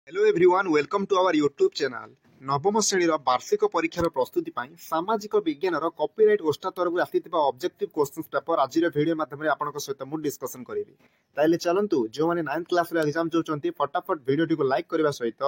Hello everyone welcome to our YouTube channel नवम श्रेणी वार्षिक परीक्षार प्रस्तुति सामाजिक विज्ञान कॉपीराइट ओस्टा तरफ आसीथिबा ऑब्जेक्टिव क्वेश्चंस पेपर आज वीडियो माध्यम आपनक सहित मु डिस्कशन करिवि ताइले चलंतु जो माने 9th क्लास रे एग्जाम जोचंती फटाफट वीडियो टी को लाइक करबा सहित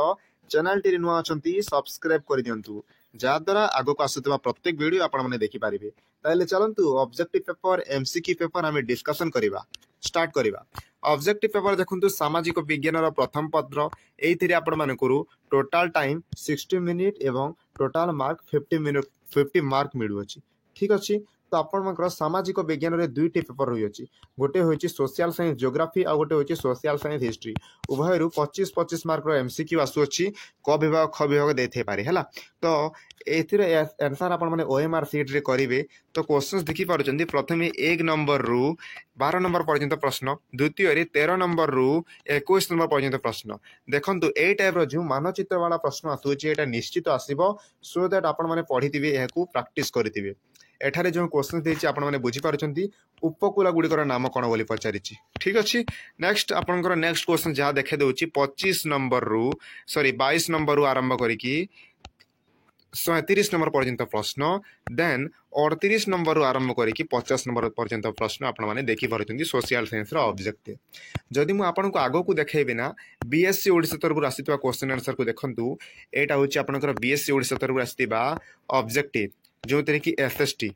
चैनल टी नुआ अछंती सब्सक्राइब कर दियंतु जा द्वारा आगो को आसुथिबा प्रत्येक वीडियो आपण माने देखि पारिबे ताइले चलंतु ऑब्जेक्टिव पेपर एमसीक्यू पेपर हमें डिस्कशन करिबा स्टार्ट करिबा ऑब्जेक्टिव पेपर देखंतु सामाजिक विज्ञान प्रथम पत्र एइथिरे आपण मानकरू टोटाल टाइम 60 मिनिट एवं टोटाल मार्क 50 मार्क मिलु अछि ठीक अछि तो आपण मानकर सामाजिक विज्ञान रे दुईटी पेपर रही अछि गोटे होइछि सोशल साइंस ज्योग्राफी आ गोटे होइछि सोशल साइंस हिस्ट्री उभय रु 25 मार्क रो एमसीक्यू आसु अछि क विभाग ख विभाग देथे पारे हला तो एथिरे आंसर आपण माने ओएमआर शीट रे करिवे तो क्वेश्चंस देखि पारुचंदी प्रथमे 1 नंबर रु 12 नंबर पर्यंत प्रश्न द्वितीय रे 13 नंबर रु 21 नंबर पर्यंत प्रश्न देखंतु ए टाइप रो जो मानचित्र वाला प्रश्न आसुछि एटा निश्चित आसीबो सो दैट आपण माने पढिथिबे एहाकू प्रैक्टिस करिथिबे एठारे जो क्वेश्चन देछि आपण माने बुझी पारुचंती उपकूल गुड़िकर नाम कौन बोली पचारिछि ठीक अछि नेक्स्ट आपनकर नेक्स्ट क्वेश्चन जहाँ देखे दउछि 25 नंबर रु सॉरी 22 नंबर रु आरंभ करिकी 37 नंबर पर्यंत प्रश्न देन 38 नंबर रु आरंभ करिकी 50 नंबर पर्यंत प्रश्न आपण माने देखि पारुचंती सोशल साइंस रो ऑब्जेक्टिव जदि मु आपण को आगो को देखैबे ना बीएससी ओडिसा तरफ आसीतबा क्वेश्चन आंसर को देखंतु एटा होछि आपनकर बीएससी ओडिसा तरफ आसीतबा ऑब्जेक्टिव जो तरी कि एसएसटी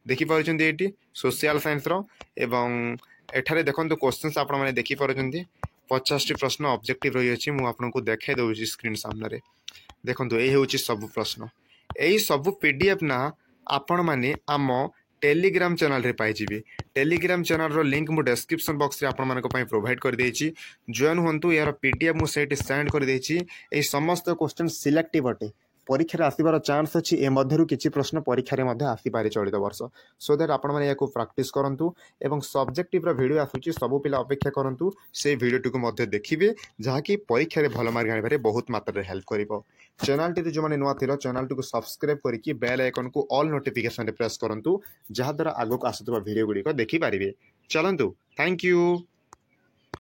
देखि पारुचंती एटी सोशल साइंस रो एवं एठारे देखंतु क्वेश्चंस आपण माने देखि पारुचंती 50 टी प्रश्न ऑब्जेक्टिव रही अछि मु आपन को देखाइ दउछि स्क्रीन सामने रे देखंतु एही होछि सब प्रश्न एही सब पीडीएफ ना आपण माने आम टेलीग्राम चैनल रे पाइ जिबे टेलीग्राम चैनल रो लिंक मु डिस्क्रिप्शन बॉक्स रे आपण मानक पई प्रोवाइड कर देछि जॉइन होंतु यार पीडीएफ मु सेट सेंड कर देछि एही समस्त क्वेश्चन सिलेक्टिव अटे परीक्षा आसबार चान्स अच्छी ए मध्यरु किछि प्रश्न परीक्षा मध्ये आसीपारे चलित वर्ष सो दैट आपण माने याको प्रैक्टिस करंतु एवं सब्जेक्टिव रो वीडियो आसुची सब पिला अपेक्षा करंतु से वीडियो टिको मध्ये देखिबे जहा कि परीक्षा रे भलो मार्क आनिबारे बहुत मात्रा रे हेल्प करिवो चैनल टी जो माने नुवा थिलो चैनल टिको सब्सक्राइब करिकि बेल आइकन को ऑल नोटिफिकेशन रे प्रेस करंतु जहा द्वारा आगो को आसुतबा वीडियो गुडी को देखि पारिबे चलंतु थैंक यू।